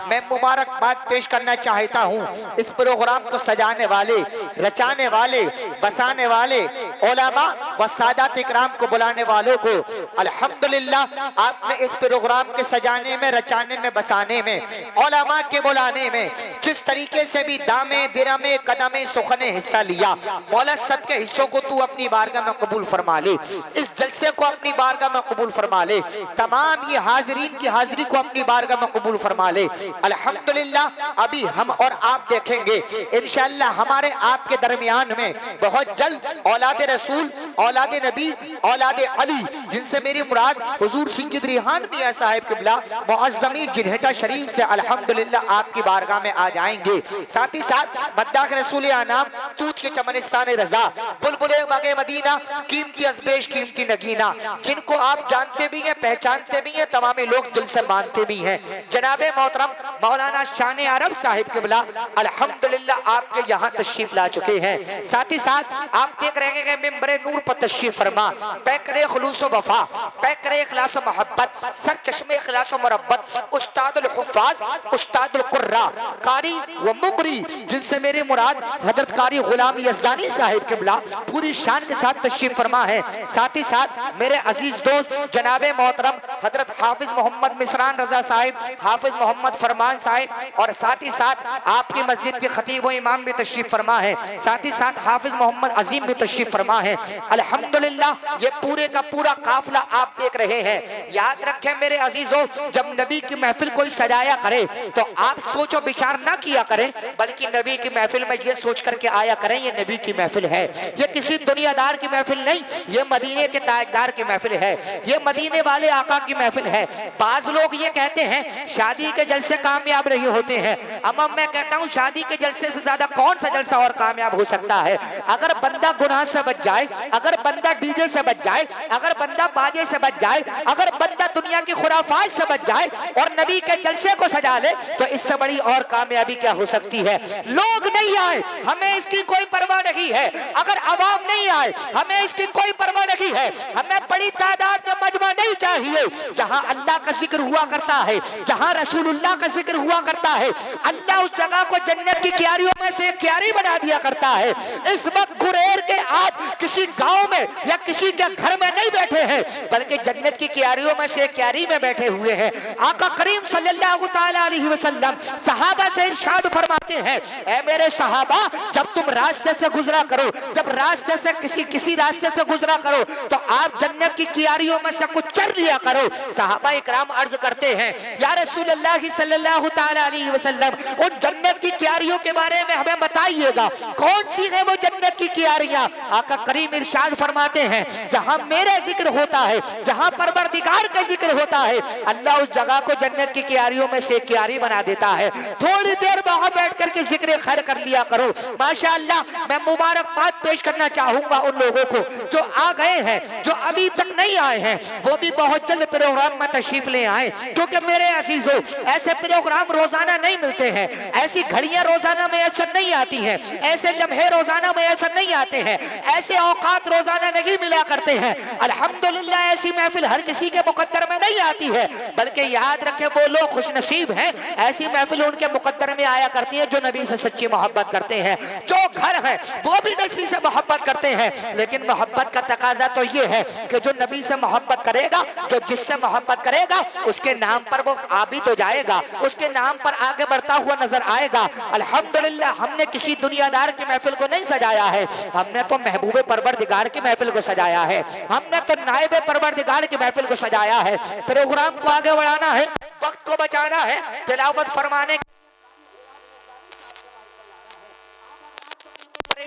मैं मुबारकबाद पेश करना चाहता हूँ इस प्रोग्राम को सजाने वाले, रचाने वाले, बसाने वाले उलमा व सादात इकराम को बुलाने वालों को। अल्हम्दुलिल्लाह आपने इस प्रोग्राम के सजाने में, रचाने में, बसाने में, उलमा के बुलाने में जिस तरीके से भी दामे दिरमे कदमे सुखने हिस्सा लिया, मौला सबके हिस्सों को तू अपनी बारगाह में कबूल फरमा ले, इस जलसे को अपनी बारगाह में कबूल फरमा ले, तमाम ये हाजिरीन की हाजिरी को अपनी बारगाह में कबूल फरमा ले। अल्हम्दुलिल्लाह अभी हम और आप देखेंगे इंशाअल्लाह हमारे आपके दरमियान में बहुत जल्द औलाद रसूल, औलाद नबी, औलाद अली जिनसे मेरी मुराद हुजूर सैयद रिहान मियां साहिब किबला मुअज़्ज़मी जिन्हेटा शरीफ से अल्हम्दुलिल्लाह आपकी बारगाह में आ जाएंगे। साथ ही साथ मद्दाह रसूल आनाम तूत के चमनिस्तान रजा बुलबुले बागे मदीना कीमती अज़बेश कीमती नगीना जिनको आप जानते भी हैं, पहचानते भी हैं, तमाम लोग दिल से मानते भी हैं, जनाबे मोहतरम मौलाना शान अरब साहिब किबला अल्हम्दुलिल्लाह आपके यहाँ तशरीफ ला चुके हैं। साथ ही साथ आप देख रहे हैं मिंबरे नूर पर तशरीफ फरमा, पैकरे खुलूस व वफा, पैकरे इखलास व मोहब्बत, सर चश्मे इखलास व मुरब्बत, उस्तादुल हुफ़्फ़ाज़, उस्तादुल कुर्रा, कारी व मुकरी जिनसे मेरी मुराद हजरत कारी गुलाम यज़दानी साहिब किबला पूरी शान के साथ तशरीफ फरमा है। साथ ही साथ मेरे अजीज दोस्त जनाबे मोहतरम हजरत हाफिज मोहम्मद मिसरान रजा साहिब, हाफिज मोहम्मद फरमान साहिब और साथ ही साथ आपकी मस्जिद के खतीब व इमाम भी तशरीफ फरमा है। साथ ही साथ हाफिज मोहम्मद अजीम भी तशरीफ फरमा है। अल्हम्दुलिल्लाह ये पूरे का पूरा काफिला आप देख रहे हैं। याद रखें मेरे अजीजों, जब नबी की महफिल कोई सजाया करे तो आप सोचो विचार ना किया करें, बल्कि नबी की महफिल में ये सोच करके आया करें ये नबी की महफिल है, ये किसी दुनियादार की महफिल नहीं, ये मदीने के ताजदार की महफिल है, ये मदीने वाले आका की महफिल है। बाज लोग ये कहते हैं शादी के जलसे कामयाब नहीं होते हैं, अम्मा मैं कहता हूँ शादी के जलसे से ज्यादा कौन सा जलसा और कामयाब हो सकता है। अगर बंदा गुनाह से बच जाए, अगर बंदा डीजे से बच जाए, अगर बंदा बाजे से बच जाए, अगर बंदा दुनिया की खुराफात से बच जाए और नबी के जलसे को सजा ले, तो इससे बड़ी और कामयाबी क्या हो सकती है। लोग नहीं आए हमें इसकी कोई परवाह नहीं है, अगर अवाम नहीं आए हमें इसकी कोई परवाह नहीं है, हमें बड़ी तादाद में मजमा नहीं चाहिए। जहां अल्लाह का जिक्र हुआ करता है, जहां रसूलुल्लाह का जिक्र हुआ करता है, अल्लाह उस जगह को जन्नत की क्यारियों में से क्यारी बना दिया करता है। इस वक्त गुरेर के आप किसी गांव में या किसी के घर में नहीं बैठे हैं, बल्कि जन्नत की क्यारियों में से क्यारी में बैठे हुए हैं। आका करीम सल्लल्लाहु तआला अलैहि वसल्लम सहाबा से इरशाद फरमाते हैं, ऐ मेरे सहाबा जब तुम रास्ते से गुजरा करो, जब रास्ते से किसी रास्ते से गुजरा करो तो आप जन्नत की क्यारियों में से कुछ चर लिया करो। सहाबा इकराम अर्ज करते हैं या रसूलुल्लाह सल्लल्लाहु तआला अलैहि वसल्लम उन जन्नत की क्यारियों के बारे में हमें बताइएगा, कौन सी है वो जन्नत की क्यारियां। आका करीम इरशाद फरमाते हैं जहां मेरे जिक्र होता है, जहां परवरदिगार का जिक्र होता है, अल्लाह उस जगह को जन्नत की क्यारियों में से क्यारी बना देता है। थोड़ी देर वहां बैठ करके जिक्र खैर कर लिया करो। माशाअल्लाह मैं मुबारकबाद पेश करना चाहूंगा उन लोगों को जो आ गए हैं, जो अभी तक नहीं आए हैं, वो भी बहुत जल्द प्रोग्राम में तशरीफ ले आए, क्योंकि मेरे अजीजों ऐसे प्रोग्राम रोजाना नहीं मिलते हैं, ऐसी घड़ियां रोजाना में असर नहीं आती हैं, ऐसे लम्हे रोजाना में असर नहीं आते हैं, ऐसे औकात रोजाना नहीं मिला करते हैं। अल्हम्दुलिल्लाह ऐसी महफिल हर किसी के मुकद्दर में नहीं आती है, बल्कि याद रखें वो लोग खुशनसीब हैं, ऐसी महफिल उनके मुकद्दर में आया करती है जो नबी से सच्ची मोहब्बत करते हैं। जो घर है वो भी नबी से मोहब्बत करते हैं, लेकिन मोहब्बत का तकाजा तो ये है कि जो नबी से मोहब्बत करेगा, जो जिससे मोहब्बत करेगा उसके नाम पर वो आ भी तो जाएगा, उसके नाम पर आगे बढ़ता हुआ नजर आएगा। अल्हम्दुलिल्लाह हमने किसी दुनियादार की महफिल को नहीं सजाया है, हमने तो महबूबे परवरदिगार की महफिल को सजाया है, हमने तो नायबे परवरदिगार की महफिल को सजाया है। प्रोग्राम को आगे बढ़ाना है, वक्त को बचाना है, तिलावत फरमाने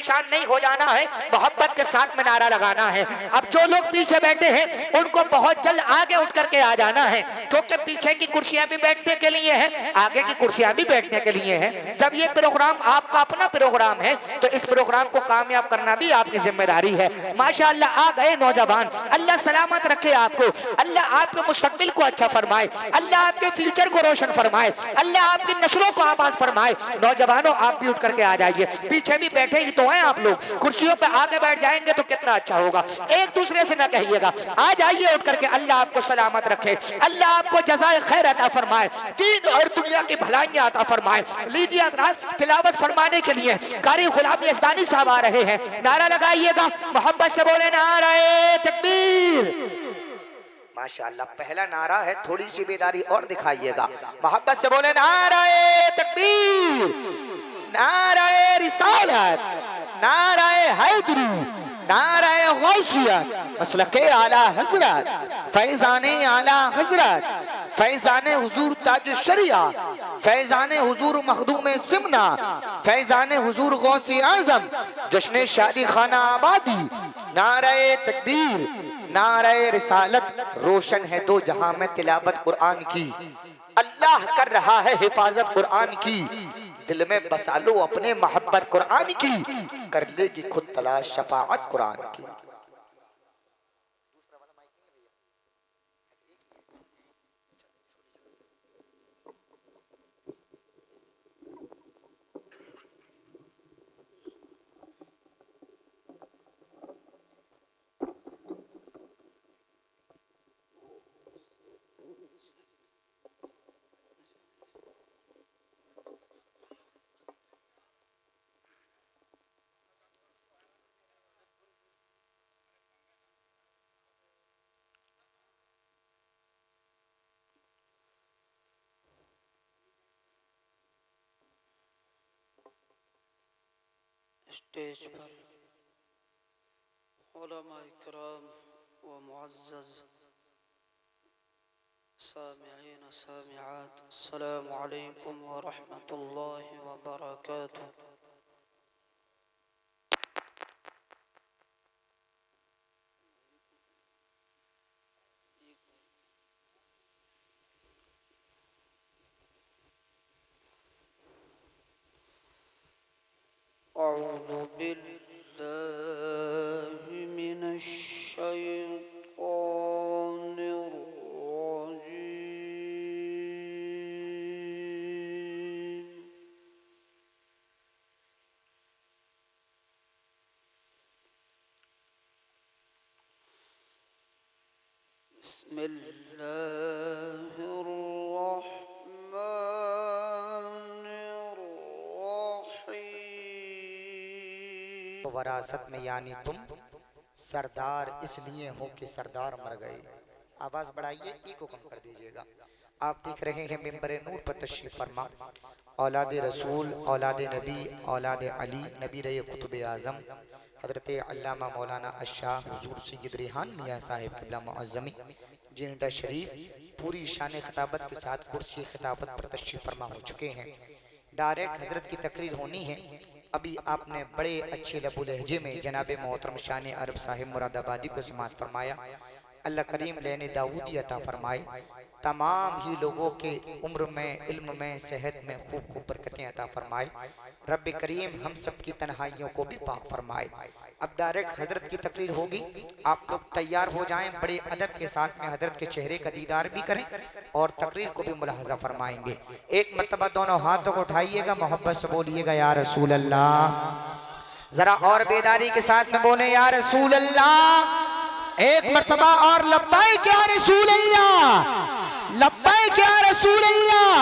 परेशान नहीं हो जाना है, मोहब्बत के साथ में नारा लगाना है। अब जो लोग पीछे बैठे हैं उनको बहुत जल्द आगे उठ करके आ जाना है, क्योंकि पीछे की कुर्सियां भी बैठने के लिए है, आगे की कुर्सियां भी बैठने के लिए है। जब ये प्रोग्राम आपका अपना प्रोग्राम है तो इस प्रोग्राम को कामयाब करना भी आपकी जिम्मेदारी है। माशाअल्लाह आ गए नौजवान, अल्लाह सलामत रखे आपको, अल्लाह आपके मुस्तकबिल को अच्छा फरमाए, अल्लाह आपके फ्यूचर को रोशन फरमाए, अल्लाह आपकी नस्लों को आबाद फरमाए। नौजवानों आप भी उठ करके आ जाइए, पीछे भी बैठे ही तो हैं आप लोग, कुर्सियों पे आगे बैठ जाएंगे तो कितना अच्छा होगा। एक दूसरे से ना कहिएगा, आ जाइए उठ करके। अल्लाह आपको सलामत रखे, अल्लाह आपको जज़ाए खैर अता फरमाए, दीन और दुनिया की भलाइयां अता फरमाए। लीजिए हज़रात, तिलावत फरमाने के लिए कारी गुलाम यज़दानी साहब आ रहे हैं। नारा लगाइएगा, मोहब्बत से बोले नारे तकबीर। माशाअल्लाह, पहला नारा है, थोड़ी सी बेदारी और दिखाइएगा। मोहब्बत से बोले नारे तकबीर, नारे रिसालत, नारे हैदरी, नारे गौसियत, मसलके आला हजरत, फैजाने आला हजरत, फैजाने हुजूर ताज शरिया, फैजाने हुजूर मखदूम सिमना, फैजाने हुजूर गौसी आजम, जश्न शादी खाना आबादी। नारे तकबीर, नारे रिसालत, रोशन है दो जहां में तिलावत कुरान की। अल्लाह कर रहा है हिफाजत कुरान की, दिल में बसा लो अपने मोहब्बत कुरान की, कर लेगी खुद तलाश शफाअत कुरान की। स्टेज पर उलमा इकराम व मुअज़्ज़ज़ सामिईन सामिआत, अस्सलामु अलैकुम व रहमतुल्लाहि व बरकातुहू। अऊज़ु बिल्लाहि मिनश शैतानिर रजीम। बिस्मिल्लाहिर वरासत में यानी तुम सरदार इसलिए हो कि सरदार मर गए। आवाज बढ़ाइए, इको कम कर दीजिएगा। आप देख रहे हैं मिंबर नूर पर तशरीफ फरमा, औलाद रसूल, औलाद नबी, औलाद अली, नबी रहे कुतुब आजम हजरत अल्लामा मौलाना अशाह हुजूर सैयद रिहान मियां साहिब क़िबला मुअज़्ज़मी, जिनका शरीफ पूरी शान खिताबत के साथ कुर्सी खिताबत पर तशरीफ फरमा हो चुके हैं। डायरेक्ट हजरत की तकरीर होनी है। अभी आपने बड़े अच्छे लबो लहजे में जनाब मोहतरम शान अरब साहिब मुरादाबादी को समाअत फरमाया। अल्लाह करीम लेने दाऊदी अता फरमाए, तमाम ही लोगों के उम्र में, इल्म में, सेहत में खूब खूब बरकतें अता फरमाए। रब करीम हम सब की तन्हाइयों को भी पाक फरमाए। अब डायरेक्ट हजरत की तकरीर होगी, आप लोग तैयार हो जाएं, बड़े अदब के साथ में हजरत के चेहरे का दीदार भी करें और तकरीर को भी मुलाहजा फरमाएंगे। एक मरतबा दोनों हाथों को उठाइएगा, मोहब्बत से बोलिएगा या रसूल अल्लाह। जरा और बेदारी के साथ में बोले या रसूल अल्लाह। एक मरतबा और लब्बैक या रसूल अल्लाह, लब्बैक या रसूल अल्लाह।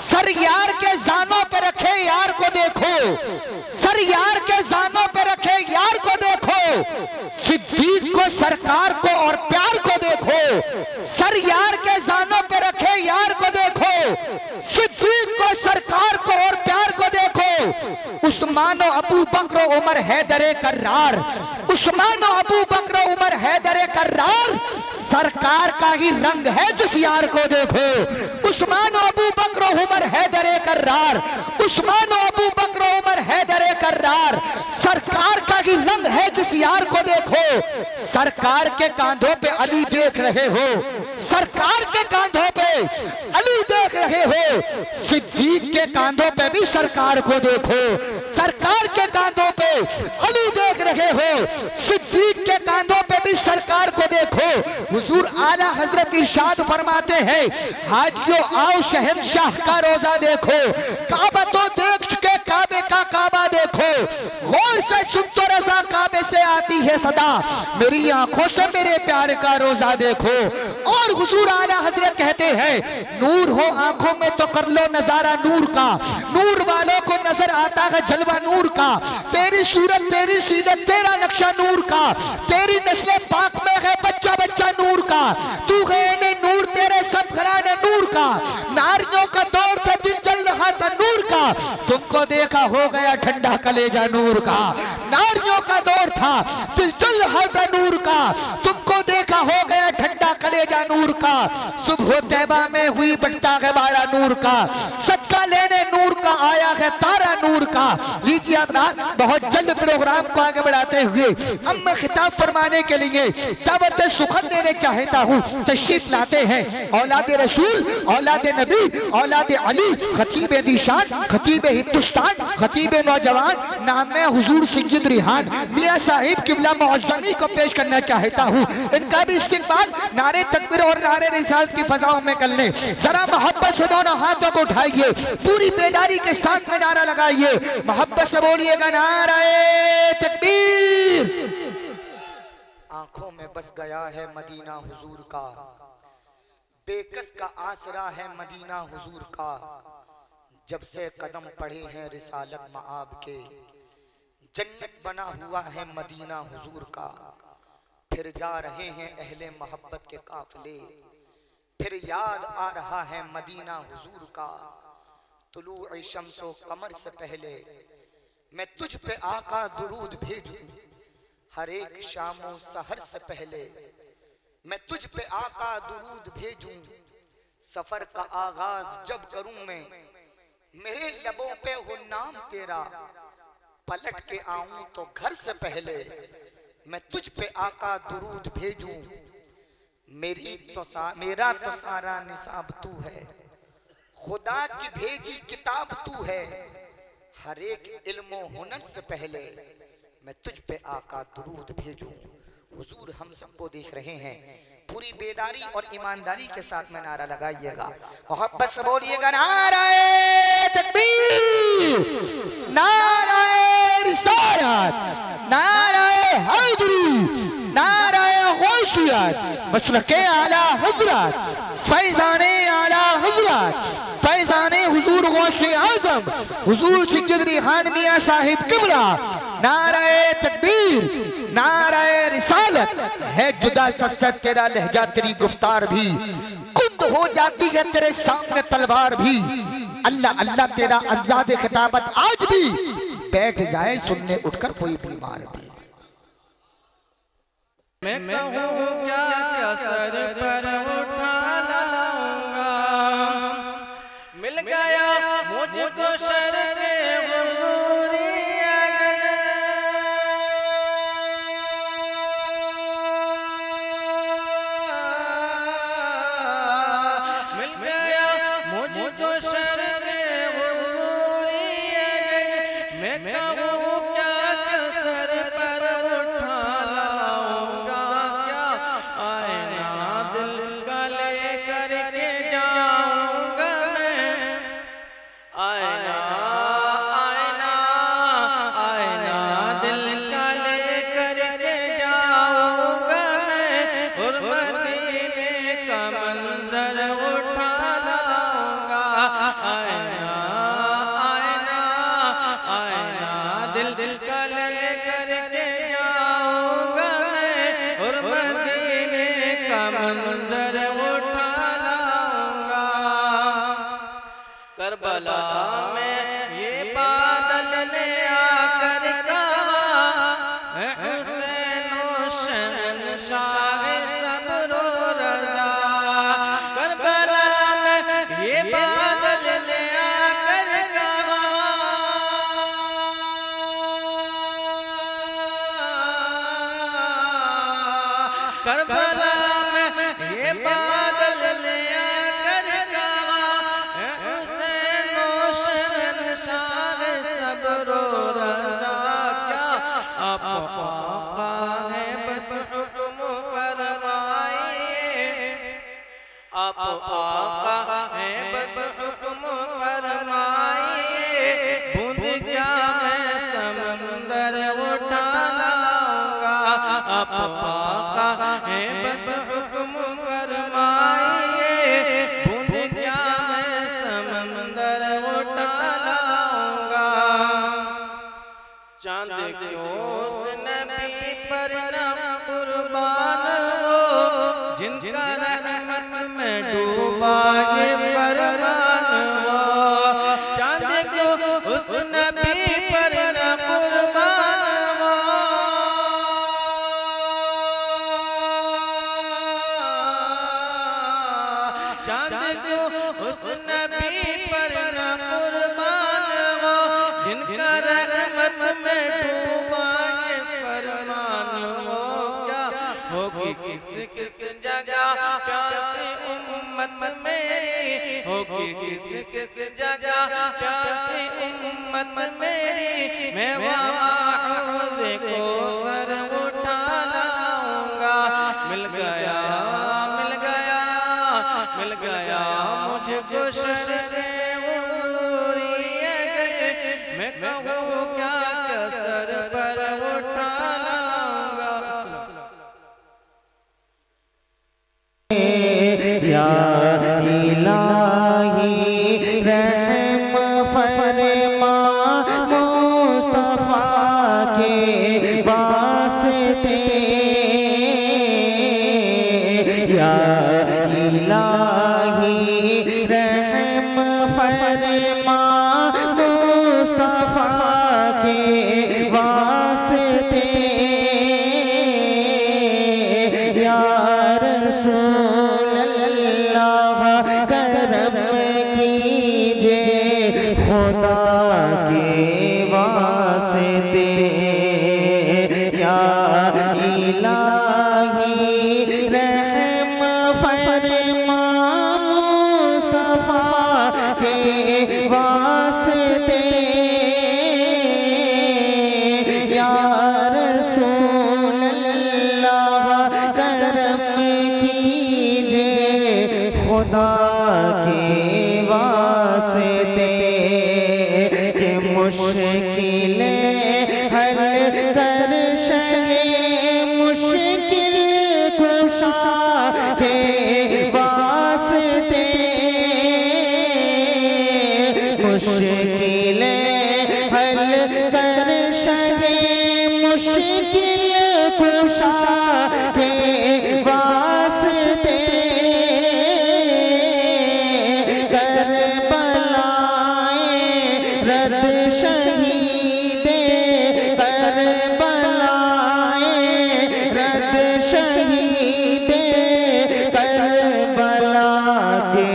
सर यार के जानों पे रखे यार को देखो, सर यार के जानों पे रखे यार को देखो, सिद्दीक को, सरकार को और प्यार को देखो। सर यार के जानों पे रखे यार को देखो, सिद्दीक को, सरकार को और प्यार को देखो। उस्मान अबू बकर उमर हैदर कर्रार, उस्मान अबू बकर उमर हैदर कर्रार। सरकार का ही रंग है जिस यार को देखो। उस्मान अबू बकर उमर हैदर कर्रार, उस्मान अबू बकर उमर हैदर कर्रार, सरकार का ही रंग है जिस यार को देखो। सरकार के कांधों पे अली देख रहे हो, सरकार के कांधों पे अली देख रहे हो, सिद्दीक के कांधों पे भी सरकार को देखो। सरकार के कांधों पे अली देख रहे हो, सिद्दीक के कांधों पे भी सरकार को देखो। हुजूर आला हजरत इरशाद फरमाते हैं, हाजियो आओ शहंशाह का रोजा देखो, काबा तो देख चुके, काबे का काबा देखो, गौर से सुन तो रजा काबे से आती है सदा, मेरी आंखों से मेरे प्यार का रोजा देखो। और हुजूर आला हजरत कहते हैं, नूर हो आंखों में तो कर लो नजारा नूर का, नूर वालों को नजर आता है जलवा नूर का, तेरी सूरत तेरी सीरत तेरा नक्शा नूर का, तेरी नस्ल पाक में है बच्चा बच्चा नूर का, तू गए नूर तेरे सब घराने नूर का, नारियों का दौर था दिल जल रहा था नूर का, तुमको देखा हो गया ठंडा कलेजा नूर का, नारियों का दौर था दिल जल रहा था नूर का, तुमको देखा हो गया ठंडा कलेजा नूर का, सुबह तैबा में हुई बट्टा है बाड़ा नूर का, सदका लेने नूर का आया है तारा नूर का। लीजिए अदनान, बहुत जल्द प्रोग्राम को आगे बढ़ाते हुए अब मैं खिताब फरमाने के लिए दावत सुखद देने चाहता हूँ। तशरीफ लाते हैं औलाद रसूल, औलाद नबी, औलाद अली, खतीब निशान, खतीब हिंदुस्तान, खतीब नौजवान, नाम है हुजूर सैयद रिहान मियां साहिब किबला मुअज्जमी को पेश करना चाहता हूँ। इनका भी इस्तिकबाल नारे तकबीर और नारे रिसालत की फजाओं में कर ले। जरा मोहब्बत से दोनों हाथों को उठाइए, पूरी बेदारी के साथ में नारा लगाइए, मोहब्बत से बोलिएगा नारे तकबीर। आंखों में बस गया है मदीना हुजूर का, बेकस का आसरा है मदीना हुजूर का, जब से कदम पड़े हैं रिसालत मआब के, जन्नत बना हुआ है मदीना हुजूर का। फिर जा रहे हैं अहले मोहब्बत के काफिले, फिर याद आ रहा है मदीना हुजूर का। तुलूए शम्सो कमर से पहले मैं तुझ पे आका दुरूद भेजूं, हर एक शामो सहर से पहले मैं तुझ पे आका दुरूद भेजूं। सफर का आगाज जब करूं मैं, मेरे लबों पे हो नाम तेरा, पलट के आऊं तो घर से पहले मैं तुझ पे आका दुरूद भेजूं। मेरा तो सारा निसाब तू है, खुदा की भेजी किताब तू है, हर एक इल्मो हुनर से पहले मैं तुझ पे आका दुरूद भेजूं। हुजूर हम सबको देख रहे हैं, पूरी बेदारी और ईमानदारी के साथ में नारा लगाइएगा, मोहब्बत से बोलिएगा नारे तकबीर, नारे रिसालत, नारे हैदरी, नारे गौसियत, मसलके आला हजरत, फैजाने आला हजरत, फैजाने हुजूर गौसे आजम हुजूर सैयद रिहान मियां साहिब किबला। नारे तकबीर, नारे रिसालत। है जुदा सबसे तेरा लहजा तेरी गुफ्तार भी, कुंद हो जाती है तेरे सामने तलवार भी, अल्लाह अल्लाह तेरा आजाद खिताबत आज भी, बैठ जाए सुनने उठकर कोई बीमार भी। मैं कहूँ क्या क्या सर पर उठा लाऊंगा, मिल गया मुझको शर्रे हुजूरी आ गया, मिल गया मुझको शर्रे हुजूरी आ गया। मैं कहूँ क्या क्या सर पर उठा लाऊंगा, क्या आईना दिल का ले करके जाऊंगा मैं, आईना आईना आईना दिल का ले करके जाऊंगा मैं, और मदीने का मंजर उठा लाऊंगा, आईना आईना आईना दिल का ले करके जाऊंगा मैं, और मदीने का मंजर उठा लाऊंगा। करबला में ये बादल ने आकर कहा, है हुसैन शहंशाह सब्र रज़ा। करबला में ये बादल ने आकर कहा, करबला में ये बादल ले आकर कहा हुसैन शहंशाह सब्र रज़ा क्या आप आका है बस हुक्म फरमाइए आप आका है बस हुक्म फरमाइए बूंद क्या मैं समंदर उठा लाऊंगा आप आका है बस हुक्म फरमाइए बूंद क्या मैं समंदर उठा लाऊंगा चांद क्यों उस नबी पर न कुर्बान हो जिनका रहमत में डूबा ये फरमान हो चांद क्यों उस नबी पर न कुर्बान हो चांद क्यों उस नबी पर न कुर्बान हो जिनका रहमत में डूबा ये फरमान हो क्या होगी किस किस जगह प्यासी उम्मत मेरी होगी किस किस जगह प्यासी उम्मत मेरी मैं वहाँ को पर उठा लाऊंगा मिल गया मिल गया मिल गया मुझको शर्रे हुजूरी गए मैं कहूँ क्या कसर पर उठा लाऊंगा या इलाही रहम फरमा मुस्तफा के वास्ते या इलाही रहम फरमा मुस्तफा के वास्ते या रसूल अल्लाह करम कीजिए खुदा के वास्ते या इलाही रहम फरमा मुस्तफा के वास्ते या रसूल अल्लाह करम कीजिए खुदा के वास्ते के मुश्किलें हल कर शहे मुश्किल कुशा के वास्ते मुश्किलें हल कर शहे मुश्किल कुशा के वास्ते करबलाए रद शहीदे करबलाए रद शहीदे करबला के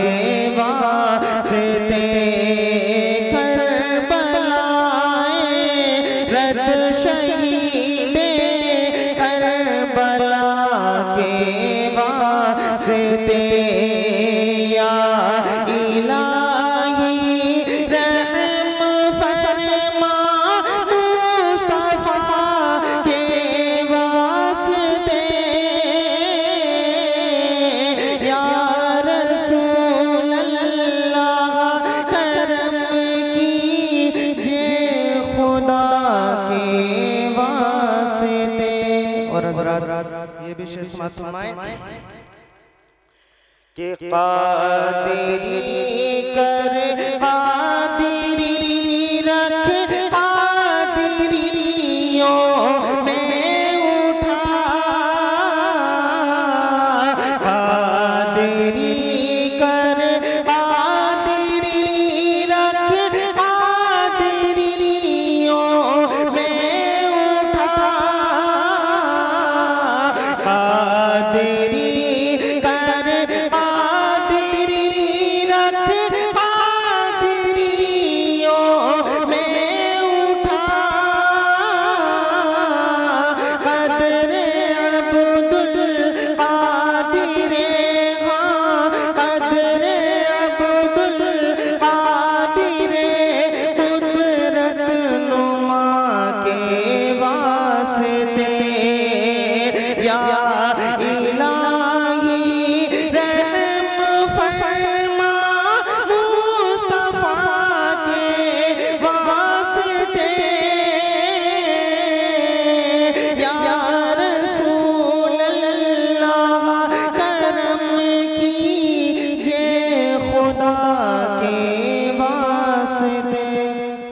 वास्ते करबलाए रद शहीदे करबला के वास्ते या इलाही रहम फरमा मुस्तफा के वास्ते या रसूल अल्लाह करम कीजिए खुदा के वास्ते। और हज़रात ये भी शेष मातुमाएं के कादिरी कर कादिरी रख कादिरियों में उठा कादिरी कर कादिरी रख कादिरियों में उठा कादिरी कर कादिरी रख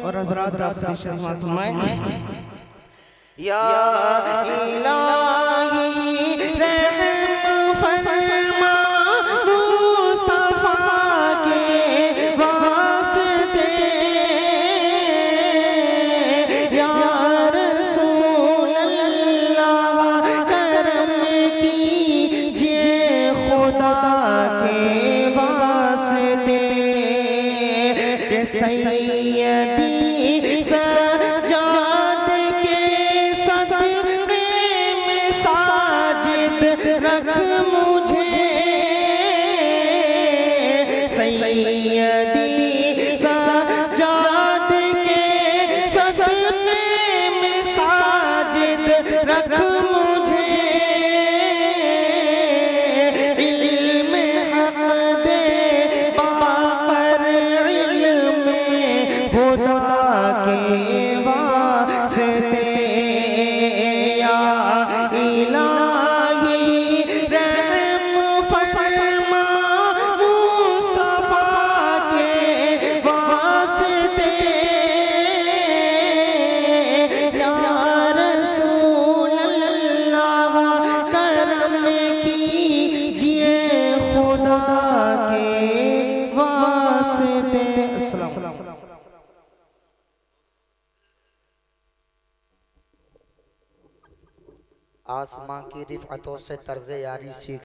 और हजरात आखिरी शज़्मात फरमाएं। या इलाही रहम फरमा मुस्तफा के वास्ते, या रसूल अल्लाह करम कीजिए खुदा के वास्ते, के सैयदी सजाद के सदक़े में साजिद रख मुझे, सैयदी सजाद के सदक़े में साजिद रख मुझे, इल्म हक़ दे बापर इल्म खुदा के वास्ते, या इलाही रहम फरमा मुस्तफा के वास्ते, या रसूल अल्लाह करम कीजिए खुदा के वास्ते। अस्सलाम। आसमां की रिफ़अतों से तर्ज़ यारी सीख